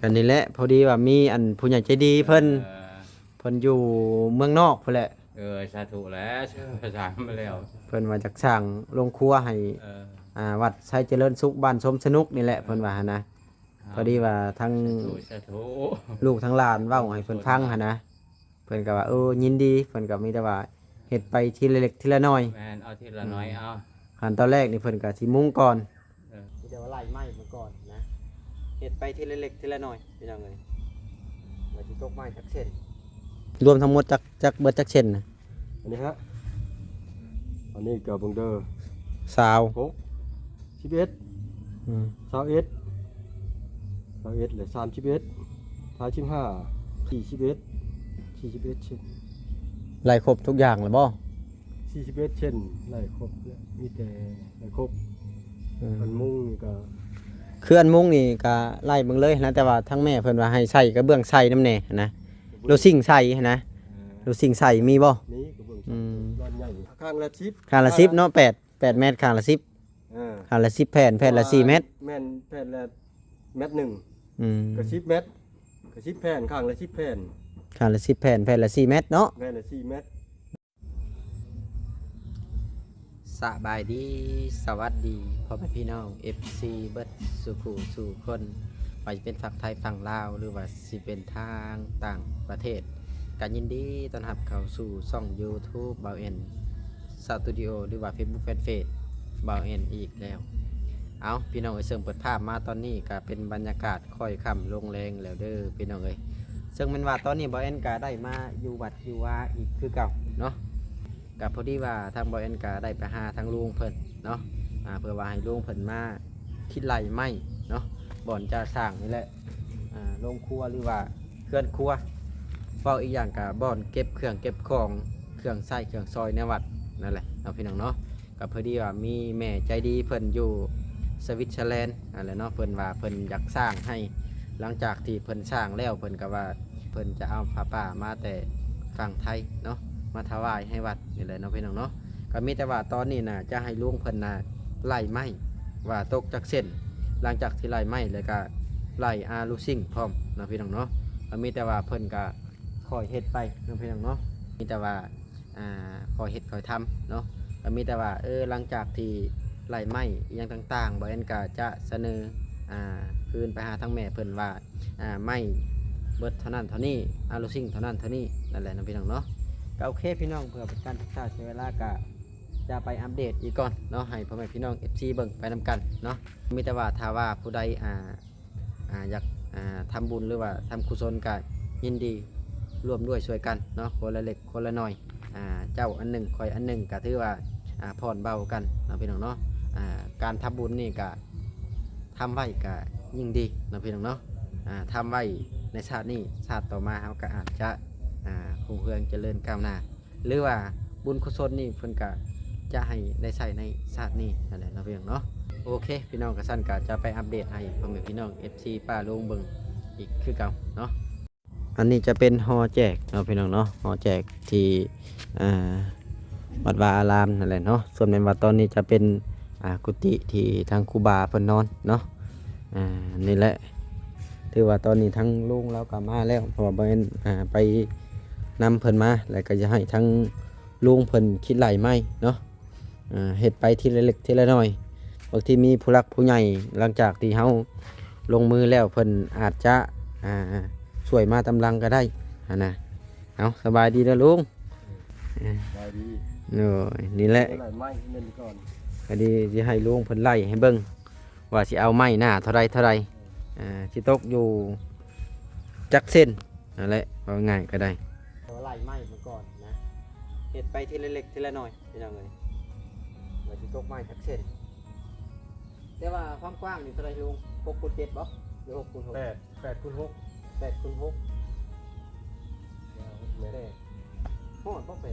กันนี่แหละพอดีว่ามีอันผู้ใหญ่ใจดีเพิ่นอยู่เมืองนอกพุ่นแหละสาธุแล้วสามมาแล้วเพิ่นมาจากสร้างโรงครัวให้วัดไชเจริญสุขบ้านสมสนุกนี่แหละเพิ่นว่าหั่นนะพอดีว่าทั้งลูกทั้งหลานเว้าให้เพิ่นฟังหั่นนะเพิ่นก็ว่ายินดีเพิ่นก็มีแต่ว่าเฮ็ดไปทีละเล็กทีละน้อยแม่นเอาทีละน้อยเอาขั้นตอนแรกนี่เพิ่นก็สิมุงก่อนเดี๋ยวไล่ไม้มาก่อนนะเฮ็ดไปทีละเล็กทีละน้อยพี่น้องเอ้ยว่าสิตกไม้จักเส้นรวมทั้งหมดจักเบิดจักเส้นนะอันนี้ฮะอันนี้กับบังเดอร์สาว11 21เลย31 35 41 41เช่นไล่ครบทุกอย่างแล้วบ่41เช่นไล่ครบมีแต่ไล่ครบอันมุ้งนี่ก็คืออันมุ้งนี่ก็ไล่เบิ่งเลยนะแต่ว่าทั้งแม่เพิ่นว่าให้ใส่กระเบื้องใส่นำแน่นะโลซิ่งใส่นะโลซิ่งใส่มีบ่มีกระเบื้องร้อนใหญ่ข้างละ10ข้างละ10เนาะ8เมตรข้างละ10ข้างละ10แผ่นละ4เมตรแม่นแผ่นละเม็ด1ก็10เมตรก็10แผ่นข้างละ10แผ่นข้างละ10แผ่นละ4เมตรเนาะแผ่นละ4เมตรสบายดีสวัสดีพ่อแม่พี่น้อง FC เบิดสุขุสู่คนว่าจะเป็นฝั่งไทยฝั่งลาวหรือว่าสิเป็นทางต่างประเทศกันยินดีต้อนรับเข้าสู่ช่อง YouTube บ่าวเอ็นสตูดิโอหรือว่า Facebook Fanpage บ่าวเอ็นอีกแล้วเอาพี่น้องเอ้ยเสริมเปิดภาพมาตอนนี้ก็เป็นบรรยากาศค่อยค่ำลงแรงแล้วเด้อพี่น้องเอ้ยซึ่งมันว่าตอนนี้บ่าวเอ็นก็ได้มาอยู่วัดอยู่ว่าอีกคือเก่าเนาะกับพอดีว่าทางบ่าวเอ็นก็ได้ไปหาทางลุงเพิ่นเนาะเพื่อว่าให้ลุงเพิ่นมาคิดไล่ไม้เนาะบ่อนจะสร้างนี่แหละโรงครัวหรือว่าเครื่องครัวเฝ้าอีกอย่างกับบ่อนเก็บเครื่องเก็บของเครื่องใช้เครื่องซอยในวัดนั่นแหละเอาพี่น้องเนาะกับพอดีว่ามีแม่ใจดีเพิ่นอยู่สวิตเซอร์แลนด์อะไรเนาะเพิ่นว่าเพิ่นอยากสร้างให้หลังจากที่เพิ่นสร้างแล้วเพิ่นก็ว่าเพิ่นจะเอาผ้าป่ามาแต่ฝั่งไทยเนาะมาถวายให้วัดนี่แหละเนาะพี่น้องเนาะก็มีแต่ว่าตอนนี้น่ะจะให้ลุงเพิ่นน่ะไล่ไม้ว่าตกจากเส้นหลังจากที่ไล่ไม้เลยก็ไล่ลูซิ่งพร้อมเนาะพี่น้องเนาะก็มีแต่ว่าเพิ่นก็คอยเฮ็ดไปเนาะพี่น้องเนาะมีแต่ว่าคอยเฮ็ดคอยทำเนาะก็มีแต่ว่าหลังจากที่ไล่ไม้อย่างต่างๆบ่เอ็นก็จะเสนอคืนไปหาทั้งแม่เพิ่นว่าไม้เบิดเท่านั้นเท่านี้ลูซิ่งเท่านั้นเท่านี้นั่นแหละเนาะพี่น้องเนาะก็โอเคพี่น้องเพื่อเป็นการศึกษาใช้เวลาก็จะไปอัปเดตอีกก่อนเนาะให้พ่อแม่พี่น้อง FC เบิ่งไปนำกันเนาะมีแต่ว่าถ้าว่าผู้ใดอยากทำบุญหรือว่าทำกุศลก็ยินดีร่วมด้วยช่วยกันเนาะคนละเล็กคนละน้อยเจ้าอันหนึ่งคอยอันหนึ่งก็ถือว่าผ่อนเบากันเนาะพี่น้องเนาะการทำบุญนี่ก็ทำไว้ก็ยิ่งดีเนาะพี่น้องเนาะทำไว้ในชาตินี้ชาติต่อมาเขาก็อาจจะคงเฮืองเจริญก้าวหน้าหรือว่าบุญกุศลนี่เพิ่นก็จะให้ได้ใส่ในชาตินี้นั่นแหละเนาะพี่น้องเนาะโอเคพี่น้องกับสั้นก็จะไปอัปเดตให้พ่อแม่พี่น้อง FC ป้าลุงเบิ่งอีกคือเก่าเนาะอันนี้จะเป็นฮอแจกเนาะพี่น้องเนาะฮอแจกที่วัดวาอารามนั่นแหละเนาะส่วนในวัดตอนนี้จะเป็นกุฏิที่ทางครูบาเพิ่นนอนเนาะนี่แหละถือว่าตอนนี้ทั้งลุงแล้วก็มาแล้วเพราะว่าบ่เห็นไปนำเพิ่นมาแล้วก็จะให้ทั้งลุงเพิ่นคิดไหลไม้เนาะเฮ็ดไปทีละเล็กทีละน้อยบางทีมีผู้รักผู้ใหญ่หลังจากที่เฮาลงมือแล้วเพิ่นอาจจะช่วยมาตำลังก็ได้นะเอาสบายดีนะลุงสบายดีนี่แหละไล่ไม้เล่นก่อนก็ดีสิให้ลุงเพิ่นไล่ให้เบิ่งว่าสิเอาไม้หน้าเท่าไรสิตกอยู่จักเส้นนั่นแหละเอาง่ายก็ได้ไล่ไม้มาก่อนนะเฮ็ดไปทีละเล็กทีละน้อยพี่น้องเอ้ยว่าสิตกไม้จักเส้นแต่ว่าความกว้างนี่เท่าไรลุง6 คูณ 7บ่หรือ6 คูณ 6 8 คูณ 6 8 คูณ 6เมตรฮอดบ่8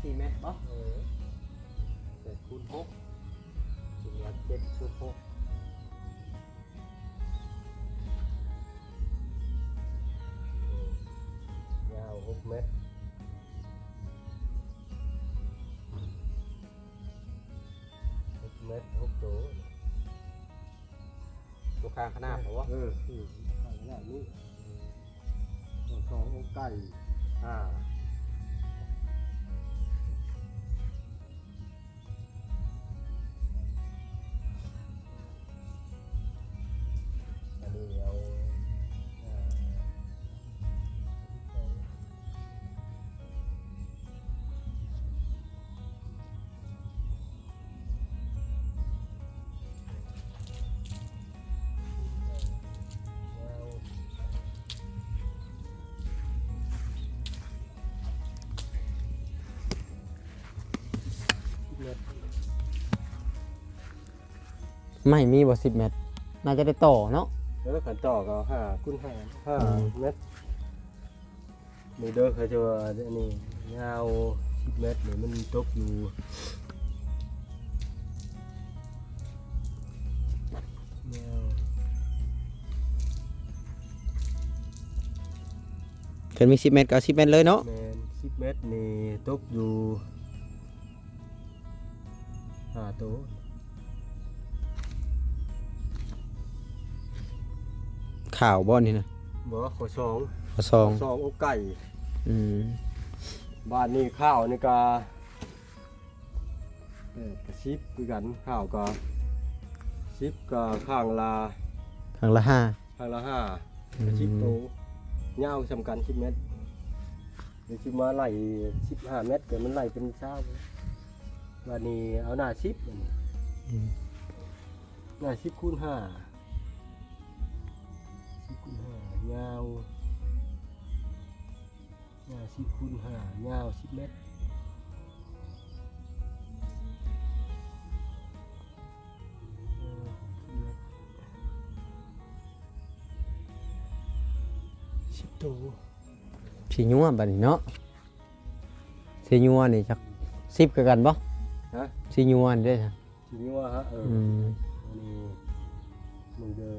4 เมตรบ่8 คูณ 6ถึงว่า7 คูณ 6ยาว6 เมตร6 เมตร6 โตตัวข กลางขนาดบ่ ข้างหน้านี้สององค์ไก่อันนี้เอาไม่มีบ่10 เมตรน่าจะได้ต่อเนาะ แล้วขันต่อก็5 คูณ 5 เมตรนี่เด้อเขาจะว่าอันนี้ยาว10 เมตรนี่มันตกอยู่ยาว เพิ่นมี10 เมตรก็เอา10 เมตรเลยเนาะ แมน10 เมตรนี่ตกอยู่5 ตัว ข่าวบ่นี่นะ บ่ขอสอง ข้อสอง สองอกไก่ อืม บ้านนี้ข้าวนี่ก็กระซิบคือกันข้าวก็ซิบก็ข้างละ ครั้งละ5 ข้างละ5กระซิบโตยาวสำคัญ10 เมตรเดี๋ยวสิมาไล่15 เมตรเดี๋ยวมันไล่เป็นเช้าบ้านนี้เอาหน้า10อันนี้หน้า10 คูณ 5 10 คูณ 5ยาวหน้า10 คูณ 5ยาว10 เมตร10 ตัว สิยัวบัดนี้เนาะสิยัวนี่จัก10คือกันบ่ ฮะ สิยัวนี่เด้อจ้ะ ทีนี้ว่าฮะอันนี้มึงเด้อ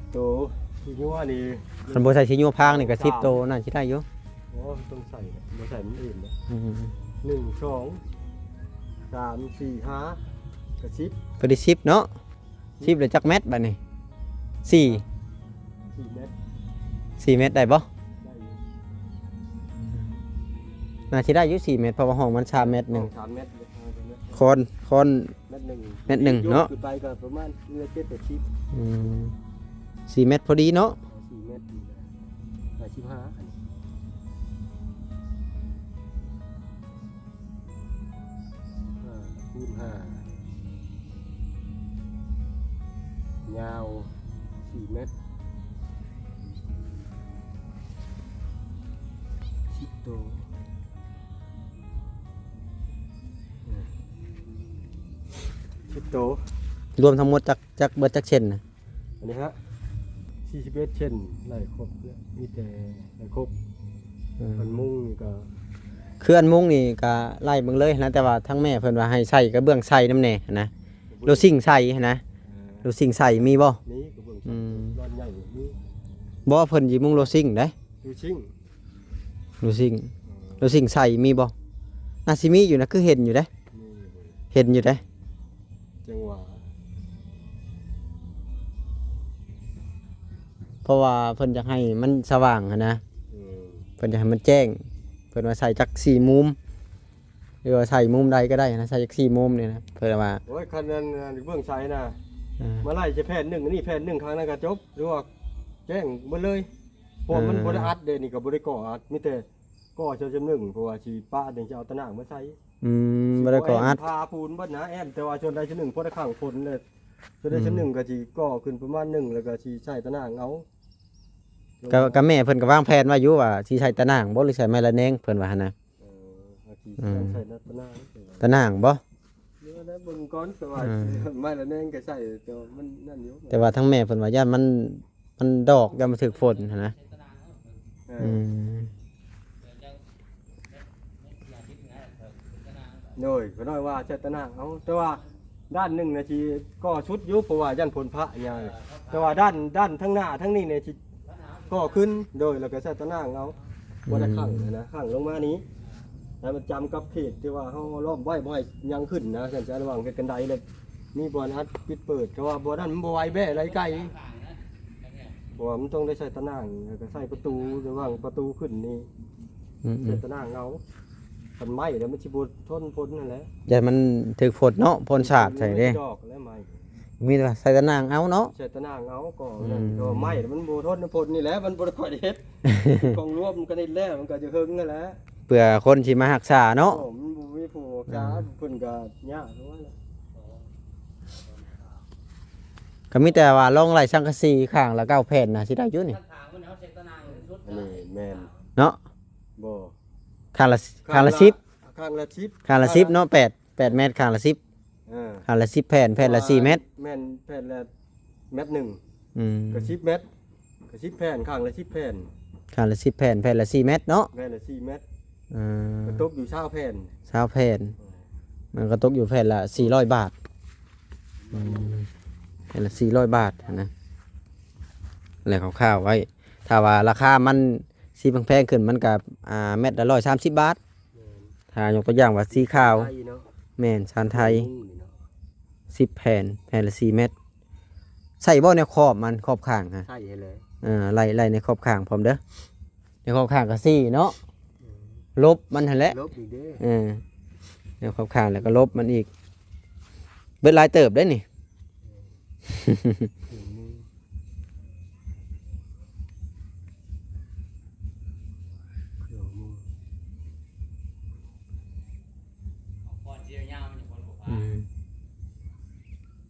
10 ตัวทีนี้ว่านี่ คันบ่ใส่สิยัวพางนี่ก็10โตน่าสิได้อยู่ โอ้ต้องใส่บ่ใส่มันอื่นนะ อืม 1 2 3 4 5กระซิบ พอดี10เนาะ10แล้วจักเม็ดบัดนี้4 4 เมตร 4 เมตรได้บ่ ได้อยู่ น่าสิได้อยู่4 เมตรเพราะว่าห้องมัน3 เมตรหนึง 3 เมตรคอนเมตรหนึ่ง เมตรหนึ่งเนาะ ขึ้นไปก็ประมาณ7 อืม4 เมตรพอดีเนาะ 4 เมตรนี่นะ85อันนี้คูณ 5ยาว4 เมตร10 ตัว10 ตัว รวมทั้งหมดจักเบิดจักเช่นน่ะ อันนี้ฮะ41 เช่นไล่ครบเนี่ยมีแต่ไล่ครบมันมุ่งนี่ก็ คืออันมุ้งนี่ก็ไล่เบิ่งเลยนะแต่ว่าทั้งแม่เพิ่นว่าให้ใส่กระเบื้องใส่น้ำแน่นะโลซิ่งใส่นะโลซิ่งใส่มีบ่ นี้กระเบื้อง อืม ร้อนใหญ่นี่ บ่เพิ่นสิมุ้งโลซิ่งเด้ ดูชิง โลซิ่งใส่มีบ่น่าสิมีอยู่นะคือเห็นอยู่เด้ นี่ เห็นอยู่เด้ จังหวะ เพราะว่าเพิ่นอยากให้มันสว่างหั้นนะ อืม เพิ่นอยากให้มันแจ้งเพิ่นว่าใส่จัก4มุมหรือว่าใส่มุมใดก็ได้นะใส่จัก4มุมนี่นะเพิ่นว่า โอ้ยคันนั้นเบื้องใช้นะ อ่า มาไล่จะแผ่นหนึ่งอันนี่แผ่นหนึ่งครั้งนั้นก็จบหรือว่าแจ้งหมดเลยเพราะมันบ่ได้อัดเด้นี่ก็บ่ได้ก่ออัดมีแต่ก่อเจ้าจำหนึ่งเพราะว่าสิป้าเดี๋ยวจะเอาตะหนังมาใส่ บ่ได้ก่ออัด พาปูนเบิดนะแอมแต่ว่าชนใดชนหนึ่งพอได้ข้างฝนเลยชนใดชนหนึ่งก็สิก่อขึ้นประมาณ1แล้วก็สิใช้ตะหนังเอา ก็แม่เพิ่นก็วางแผนไว้อยู่ว่าสิใช้ตะนางบ่หรือใช้ไม้ละแนงเพิ่นว่าหั่นนะ อาทิใส่ตะหนัง ตะนางบ่ เดี๋ยวนะเบิ่งก่อนแต่ว่าไม่ละแนงก็ใส่แต่ว่ามันนั่นอยู่ แต่ว่าทั้งแม่เพิ่นว่าย่านมันดอกย่านมันถึกฝนหั่นนะ เอ อื อ ม โดยก็น้อยว่าใช้ตะหนังเอาแต่ว่าด้านหนึ่งนะสิก่อชุดอยู่เพราะว่าย่านผลพระเนี่ยแต่ว่าด้านทั้งหน้าทั้งนี้เนี่ยสิก่อขึ้นโดยแล้วก็ใช้ตะหนังเอาบ่ได้ขังนะขังลงมานี้ ให้มันจำกับเขตที่ว่าเฮาล้อมไว้บ่ให้ยังขึ้นนะฉันจะระวังเฮ็ดกันไดเลยมีบ่อนอัดปิดเปิดก็ว่าบ่นั้นมันบ่ไหวแบ้ไรไกลเพราะว่ามันต้องได้ใช้ตะนางแล้วก็ใส่ประตูระวังประตูขึ้นนี่ อืม ใช้ตะนางเอาคันไม้แล้วมันสิบ่ทนพ้นนั่นแหละ อย่ามันถึกฝนเนาะพ่นสาดใส่เด้ ดอกแล้วไม้ มีแต่ว่าใส่ตะนางเอาเนาะ ใช้ตะนางเอาก็ อื นั่น ม ก็ไม้มันบ่ทนพ้นนี่แหละมันบ่ได้ค่อยได้เฮ็ด ของรวมกันนี่แหละมันก็จะหึงนั่นแหละ เพื่อคนที่มารักษาเนาะ โอ้มันบ่มีผู้จ้าเพิ่นก็ยากว่าล่ะ ก็มีแต่ว่าลองไล่สังกะสีข้างละ9แผ่นน่ะสิได้อยู่นี่ อันนี้แม่น เนาะ บ่ ข้างละ10 ข้างละ10 ข้างละ10เนาะ8เมตรข้างละ10 ข้างละ10แผ่นแผ่นละ4เมตร แม่นแผ่นละเม็ดหนึ่ง อืม ก็10เม็ดก็10แผ่นข้างละ10แผ่น ข้างละ10แผ่นแผ่นละ4เมตรเนาะ แผ่นละ4เม็ด อ่า ก็ตกอยู่20แผ่น 20แผ่นมันก็ตกอยู่แผ่นละ400 บาทอืมแผ่นละ400 บาทนะแล้วคร่าวๆไว้ถ้าว่าราคามันสีแพงๆขึ้นมันก็เม็ดละ130 บาทถ้ายกตัวอย่างว่าสีขาว ไทยเนาะ แม่นชานไทย นี่เนาะ 10แผ่นแผ่นละ4เมตรใส่บ่ในขอบมันขอบข้างฮะ ใช่เลย ไล่ในขอบข้างพร้อมเด้อในขอบข้างก็4เนาะลบมันหั่นแหละ ลบอีกเด้ ในขอบข้างแล้วก็ลบมันอีกเบิดหลายเติบได้นี่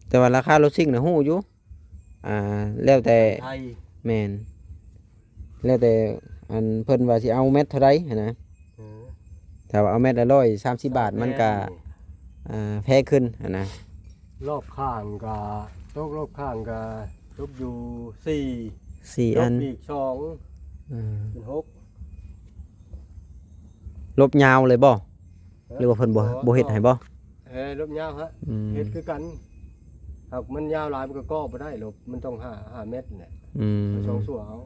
แต่ว่าราคารถซิ่งน่ะฮู้อยู่แล้วแต่ ไทย แม่นแล้วแต่อันเพิ่นว่าสิเอาเม็ดเท่าใดหั้นนะ เออ ถ้าว่าเอาเม็ดละ130 บาทมันก็แพงขึ้นหั้นนะ รอบข้างก็ตกรอบข้างก็ตกอยู่4 4อัน ลบอีก2 อืม เป็น6 ลบยาวเลยบ่หรือว่าเพิ่นบ่เฮ็ดให้บ่ ลบยาวฮะ อืม เฮ็ดคือกันหากมันยาวหลายมันก็ก่อบ่ได้ลบมันต้อง5เมตรแหละ อืม ช่องสั่วเอา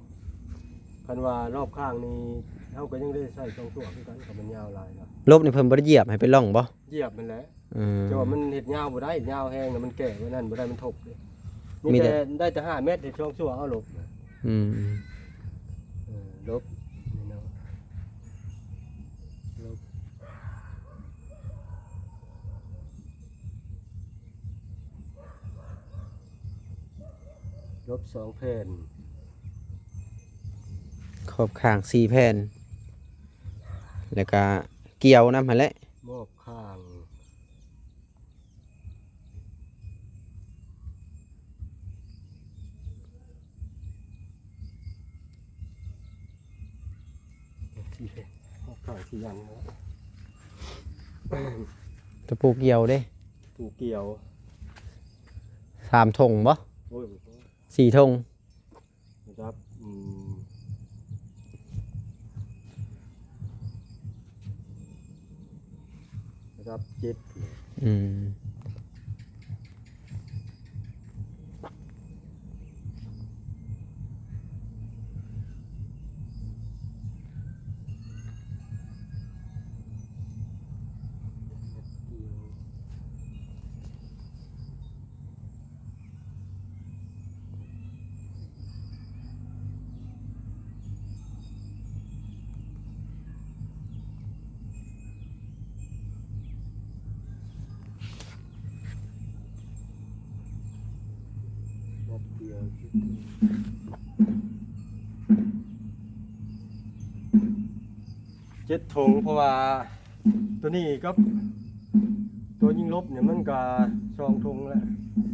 คันว่ารอบข้างนี่เฮาก็ยังได้ใส่ช่องสั่วคือกันถ้ามันยาวหลายเนาะ ลบนี่เพิ่นบ่ได้เหยียบให้เป็นร่องบ่ เหยียบมันแหละ อืม แต่ว่ามันเฮ็ดยาวบ่ได้ยาวแห้งน่ะมันแก่ไว้นั่นบ่ได้มันทบเลย มี มี แต่ แต่ได้แต่5เมตรที่ช่องสั่วเอาลบ อืม ลบนี่เนาะลบลบ2แผ่น ขอบข้าง4แผ่นแล้วก็เกี่ยวนำหั่นแหละ มอบข้างที่มอบข้างที่ยันเนาะ ตะปูเกี่ยวเด้ ปูเกี่ยว 3ธงบ่ โอ้ย 4ธง นะครับนะครับ7 อืม เดียว7 ถุงเพราะว่าตัวนี้กับตัวยิงลบเนี่ยมันก็2 ถุงแล้ว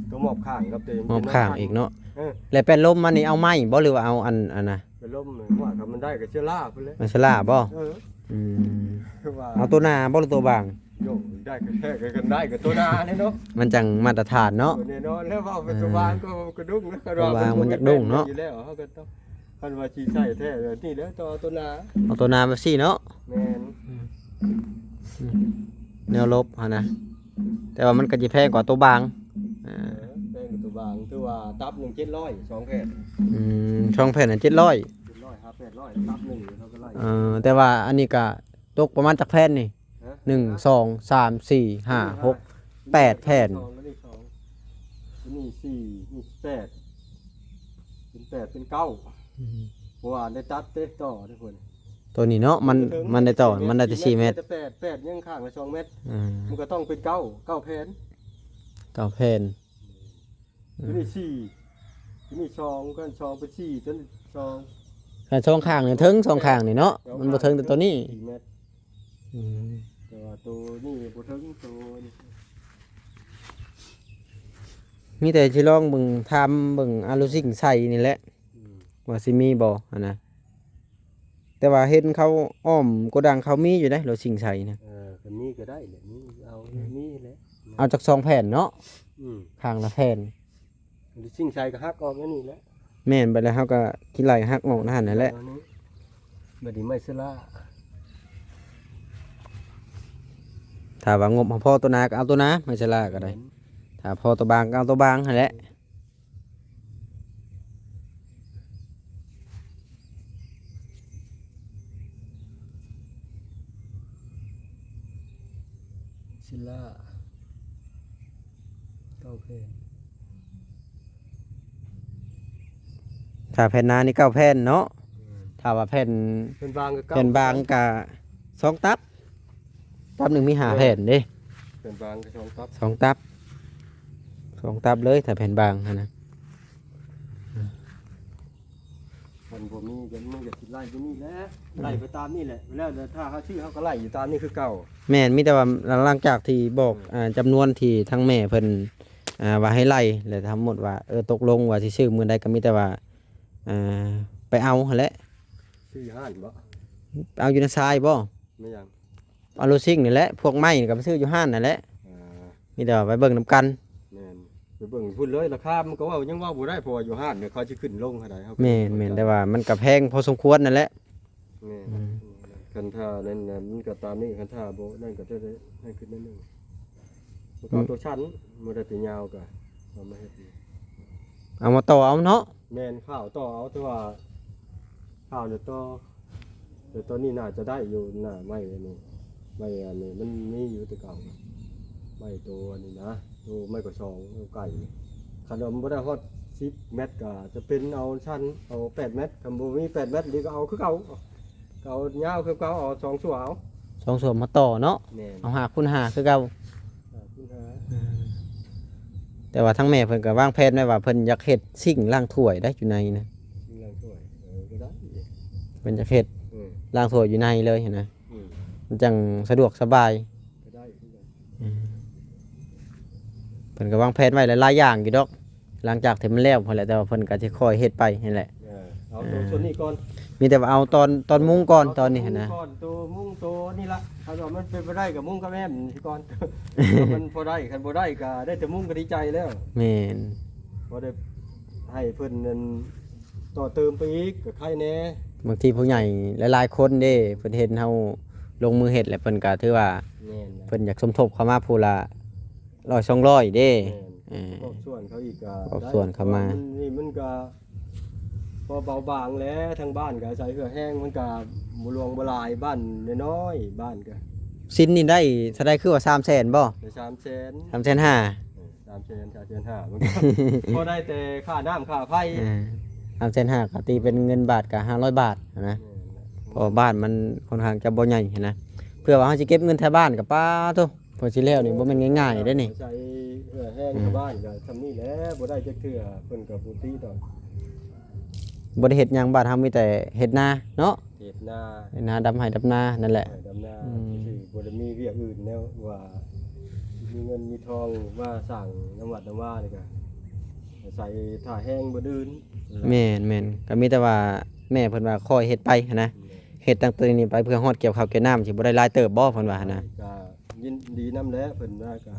ตัวหมอบข้างกับเต็ม มอบข้างอีกเนาะ เออ แล้วเป็นลมมันนี่เอาไม้บ่หรือว่าเอาอันน่ะ เป็นลมเลยว่าถ้ามันได้ก็เชื้อราไปเลย มันฉลาบ่ เออ อืม คือว่า เอาตัวหน้าบ่หรือตัวบาง โยกได้ก็แท้กันได้ก็ตัวหนาเนี่ยเนาะ มันจังมาตรฐานเนาะ เนี่ยเนาะแล้วว่าเป็นตัวบางก็กระดุ้งนะ ตัวบางมันจะดุ้งเนาะ อยู่แล้วเขาก็ต้องคันว่าชีใส่แท้เลยนี่แล้วตัวหนา เอาตัวหน้าแบบซี่เนาะ แม่น แนวลบหั่นนะแต่ว่ามันก็จะแพงกว่าตัวบางอ่า แป้งกับตัวบางถือว่าตับ1 700 2แผ่น ช่องแผ่น700 700 5 800ตับ1เท่าก็ไล่ แต่ว่าอันนี้ก็ตกประมาณจักแผ่นนี่ 1 2 3 4 5 6 8แผ่น แล้วนี่สองนี่สี่นี่แปดเป็นแปดเป็นเก้าเพราะว่าได้ตัดเตะต่อทุกคน ตัวนี้เนาะมันได้ต่อมันได้แต่4เมตร แปดยังข้างละ2 เมตร อืม มันก็ต้องเป็นเก้าแผ่น 9แผ่น ตัวนี้สี่ตัวนี้สองกันสองเป็นสี่ตัวนี้สอง ถ้าช่องข้างนี่ถึงช่องข้างนี่เนาะมันบ่ถึงแต่ตัวนี้ 4 เมตร อืม แต่ว่าตัวนี้บ่ถึงตัวนี้ มีแต่สิลองเบิ่งทำเบิ่งอาลูซิงใส่นี่แหละ อืม ว่าสิมีบ่อันนะแต่ว่าเห็นเขาอ้อมโกดังเขามีอยู่ได้รถสิงใส่นะ ก็มีก็ได้แหละนี่เอานี่แหละ เอาจาก2แผ่นเนาะ อืม ข้างละแผ่น หรือสิ่งใส่ก็ฮักออกแล้วนี่แหละ แม่นไปแล้วเฮาก็กินไหลหักออกนั่นนั่นแหละ เอานี้บัดนี้ไม่สละ ถ้าว่างบของพ่อตัวนาก็เอาตัวนาไม่ใช่ล่าก็ได้ถ้าพ่อตัวบางก็เอาตัวบางนั่นแหละ สละเก้าเพลง ถ้าแผ่นหนานี่9แผ่นเนาะถ้าว่าแผ่น เป็นบางก็เก้า แผ่นบางก็2ตับตับหนึงมี5แผ่นเด้ เป็นบางก็2 ตับ 2ตับ2ตับเลยถ้าแผ่นบางหั่นนะ มันบ่มีกันมึงก็สิไล่ไปนี่แหละไล่ไปตามนี่แหละแล้วถ้าเขาชื่อเขาก็ไล่อยู่ตามนี่คือเก่า แม่นมีแต่ว่าหลังจากที่บอกจำนวนที่ทั้งแม่เพิ่นว่าให้ไล่แล้วทั้งหมดว่าตกลงว่าสิซื้อมื้อใดก็มีแต่ว่าไปเอาหั่นแหละ ชื่อห้านบ่ เอาอยู่ในทรายบ่ ไม่ยัง เอาโลซิ่งนี่แหละพวกไม้นี่ก็ไปซื้ออยู่ห้านนั่นแหละ อ่า มีแต่ว่าไปเบิ่งนํกัน แม่นไปเบิ่งพุ่นเลยราคามันก็ว่ายังว่าบ่ได้เพราะว่าอยู่ห้านเนี่ยเขาสิขึ้นลงเท่าใดเฮาก็ แม่นแต่ว่ามันก็แพงพอสมควรนั่นแหละ แม่นคันท่านั่นน่ะมันก็ตามนี้คันท่าบ่นั่นก็จะได้ให้ขึ้นนิดนึงมันก็เอาตัวชั้นบ่ได้ตัวยาวก็เอามาเฮ็ดนี่ เอามาต่อเอาเนาะ แม่นข้าวต่อเอาแต่ว่าข้าวเนี่ยต่อแต่ตอนนี้น่าจะได้อยู่น่ะไม่อันนี้ไม่อันนี้มันมีอยู่แต่เก่าไม่ตัวนี้นะตัวไม่ก็2ตัวไก่ขนมบ่ได้ฮอด10 เมตรก็จะเป็นเอาชั้นเอา8 เมตรคันบ่มี8 เมตรนี่ก็เอาคือเก่าก็เอายาวคือเก่าเอา2ส่วนเอา สองส่วนมาต่อเนาะ แม่น เอาหาคูณหาคือเก่า คุณหา แต่ว่าทั้งแม่เพิ่นก็วางแผนไว้ว่าเพิ่นอยากเฮ็ดสิ่งล้างถ้วยได้อยู่ในนะ สิ่งแรงช่วยก็ได้ เพิ่นอยากเฮ็ด อืม ล้างถ้วยอยู่ในเลยเห็นนะ อืม มันจังสะดวกสบาย ก็ได้คือกัน เพิ่นก็วางแผนไว้หลายๆอย่างอยู่ดอกหลังจากที่มันแล้วพอแหละแต่ว่าเพิ่นก็สิค่อยเฮ็ดไปนี่แหละ เอาตัวส่วนนี้ก่อน มีแต่ว่าเอาตอนมุ้งก่อนตอนนี้หั่นนะ ก่อนตัวมุ้งตัวนี่ละถ้าว่ามันเป็นบ่ได้กับมุ้งกับแม่มันสิก่อน มันพอได้คันบ่ได้ก็ได้แต่มุ้งก็ดีใจแล้ว แม่น บ่ได้ให้เพิ่นนั่นต่อเติมไปอีกก็ใครแน่ บางทีผู้ใหญ่หลายๆคนเด้เพิ่นเห็นเฮาลงมือเฮ็ดแล้วเพิ่นก็ถือว่า แม่นนะ เพิ่นอยากสมทบเข้ามาผู้ละ100 200เด้ แม่นครอบส่วนเขาอีกก็ ครอบส่วนเข้ามา นี่มันก็พอเบาบางแล้วทางบ้านก็ใส่เหือแห้งมันก็บ่หลวงบ่หลายบ้านน้อยๆบ้านก็ สิ้นนี่ได้ถ้าได้คือว่า300,000บ่ ได้300,000 3,500 300,000มันก็ พอได้แต่ค่าน้ำค่าไฟ 3,500ก็ตีเป็นเงินบาทก็500 บาทนะเพราะว่าบ้านมันค่อนข้างจะบ่ใหญ่นะเพื่อว่าเฮาสิเก็บเงินแถวบ้านก็ป้าโตพอสิแล้วนี่บ่แม่นง่ายๆเด้นี่ ใส่เหือแห้งชาวบ้านก็ทำนี่แหละบ่ได้จักเทื่อเพิ่นก็บ่ตีดอก บ่ได้เฮ็ดหยังบ้านเฮามีแต่เฮ็ดนาเนาะ เฮ็ดนา เฮ็ดนาดำไห้ดำนานั่นแหละ ดำนา อืม สิบ่ได้มีเวียกอื่นแนวว่ามีเงินมีทองมาสร้างน้ำวัดน้ำว่านี่ก็ใส่ท่าแห้งบ่ดื่น แม่นก็มีแต่ว่าแม่เพิ่นว่าคอยเฮ็ดไปหั้นนะเฮ็ดตั้งแต่นี้ไปเพื่อฮอดเกี่ยวข้าวเกี่ยวน้ำสิบ่ได้หลายเติบบ่เพิ่นว่าหั้นนะ ก็ยินดีนำแล้วเพิ่นว่าก็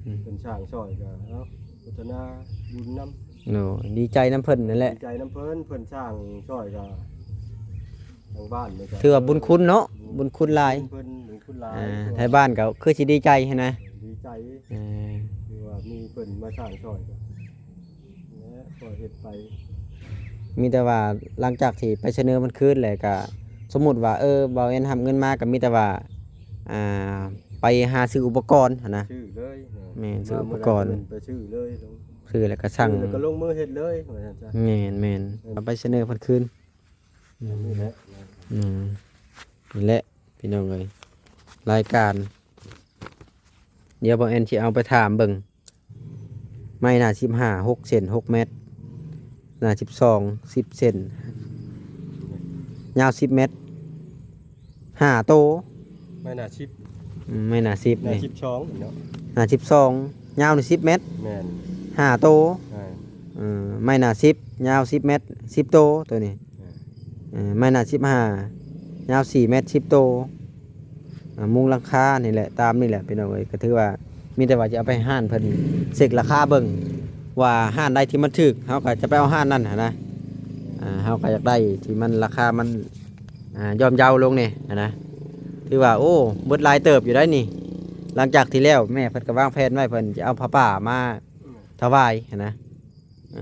อืม เพิ่นสร้างซอยก็เอ้าพัฒนาบุญนำ โนดีใจน้ำเพิ่นนั่นแหละ ดีใจน้ำเพิ่นสร้างซอยก็ทางบ้านนี่ก็ ถือว่าบุญคุณเนาะบุญคุณหลาย เพิ่นบุญคุณหลาย ไทยบ้านก็คือสิดีใจหั้นนะ ดีใจ เออ คือว่ามีเพิ่นมาสร้างซอยก็และก็เฮ็ดไป มีแต่ว่าหลังจากที่ไปเสนอมันคืนแหละก็สมมุติว่าบ่าวเอ็นทำเงินมาก็มีแต่ว่า อ่าไปหาซื้ออุปกรณ์หั้นนะ ชื่อเลย แม่นซื้ออุปกรณ์ ไปชื่อเลยลง ซื้อแล้วก็สั่ง แล้วก็ลงมือเฮ็ดเลยว่าซั่นจ้ะ แม่นเอาไปเสนอเพิ่นคืน นี่แหละ นี่แหละพี่น้องเอ้ยรายการ เดี๋ยวบ่แอนสิเอาไปถามเบิ่งไม้หน้า15 6เซน6 เมตรหน้า12 10เซนยาว10 เมตร5โต ไม่น่าชิป ไม่หน้า10 น่า นี่ ชิปช่องเนาะ หน้า12ยาวนี่10 เมตร แม่น 5โต ใช่ ไม่หน้า10ยาว10 เมตร10โตตัวนี้ไม่หน้า15ยาว4 เมตร10โตมุงราคานี่แหละตามนี่แหละพี่น้องเอ้ยก็ถือว่ามีแต่ว่าจะเอาไปห้านเพิ่นเสกราคาเบิ่งว่าห้านใดที่มันถูกเฮาก็จะไปเอาห้านนั้นหั้นนะเฮาก็อยากได้ที่มันราคามันย่อมเยาลงนี่หั้นนะถือว่าโอ้เบิดหลายเติบอยู่ได้นี่ หลังจากที่แล้วแม่เพิ่นก็วางแผนไว้เพิ่นจะเอาผ้าป่ามาถวายหั้นนะ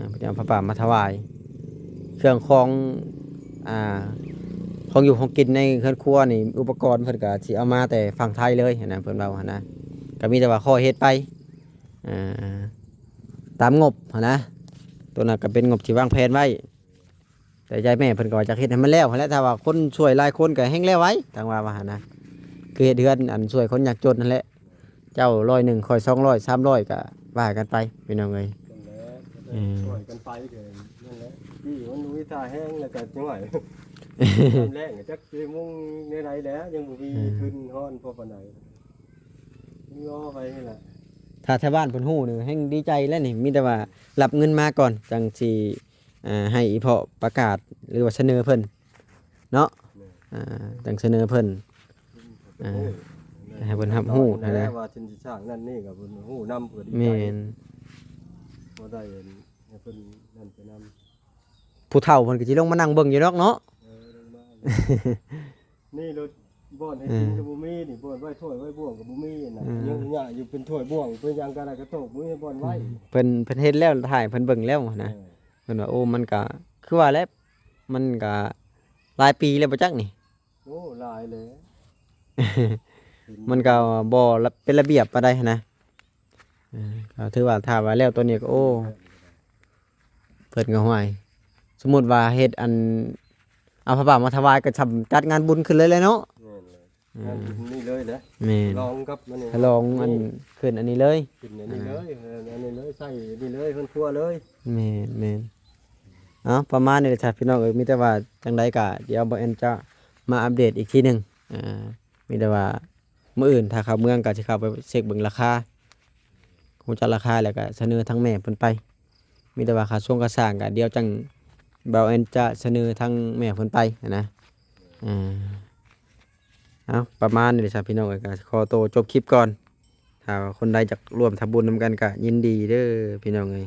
เพิ่นจะเอาผ้าป่ามาถวาย เครื่องของของอยู่ของกินในเครื่องครัวนี่อุปกรณ์เพิ่นก็สิเอามาแต่ฝั่งไทยเลยหั้นนะเพิ่นเว้าหั้นนะก็มีแต่ว่าข้อเฮ็ดไปตามงบหั้นนะตัวนั้นก็เป็นงบที่วางแผนไว้แต่ใจแม่เพิ่นก็ว่าจะเฮ็ดให้มันแล้วหั้นแหละถ้าว่าคนช่วยหลายคนก็แฮงแล้วไว้ทางว่าหั่นนะคือเฮ็ดเฮือนอันช่วยคนยากจนนั่นแหละเจ้า100ค่อย200 300ก็ว่ากันไปพี่น้องเอ้ย นั่นแหละช่วยกันไปเถิดนั่นแหละที่มันวิทาแห้งแล้วก็จังหวะทำแรงจักสิมุ่งในใดแล้วยังบ่มีขึ้นฮ้อนพอปานใดย่อไปนี่แหละ ถ้าชาวบ้านเพิ่นฮู้นี่แฮงดีใจแล้วนี่มีแต่ว่ารับเงินมาก่อนจังสิให้อีพ่อประกาศหรือว่าเสนอเพิ่นเนาะจังเสนอเพิ่น ให้เพิ่นรับรู้นั่นแหละ ว่าสิสร้างนั่นนี่ก็เพิ่นฮู้นำเพิ่นดี แม่ ใจ น บ่ได้ให้เพิ่นนั่นไปนำ ผู้เฒ่าเพิ่นก็สิลงมานั่งเบิ่งอยู่ดอกเนาะ ลงมานี่รถบ่อนให้กินก็บ่มีนี่บ่อนไว้ถ้วยไว้บ่วงก็บ่มีน่ะยังหยาอยู่เป็นถ้วยบ่วงเพิ่นยังก็ได้กระโตกมือให้บ่อนไว้ เพิ่นเฮ็ดแล้วถ่ายเพิ่นเบิ่งแล้วนะเพิ่นว่าโอ้มันก็คือว่าแล้วมันก็หลายปีแล้วบ่จักนี่ โอ้หลายเลย มันก็บ่เป็นระเบียบปานใดหั้นนะก็ถือว่าถ้าว่าแล้วตัวนี้ก็โอ้เพิ่นก็ห่วยสมมุติว่าเฮ็ดอันเอาพระบาทมาถวายก็ทำจัดงานบุญขึ้นเลยเนาะ แม่นเลยงานนี่เลยนะ แม่น ลองกับมันนี่ ลองอันขึ้นอันนี้เลย กินอันนี้เลยอันนี้เลยใส่นี่เลยเพิ่นครัวเลย แม่นประมาณนี้แหละครับพี่น้องเอ้ยมีแต่ว่าจังใดก็เดี๋ยวบ่แอนจะมาอัปเดตอีกทีหนึงมีแต่ว่ามื้ออื่นถ้าเข้าเมืองก็สิเข้าไปเช็คเบิ่งราคาฮู้จักราคาแล้วก็เสนอทางแม่เพิ่นไป มีแต่ว่าค่าส่งค่าสร้างก็เดี๋ยวจังบ่แอนจะเสนอทางแม่เพิ่นไปนะประมาณนี้แหละครับพี่น้องเอ้ยก็ขอตัวจบคลิปก่อนถ้าคนใดอยากร่วมทำบุญนำกันก็ยินดีเด้อพี่น้องเอ้ย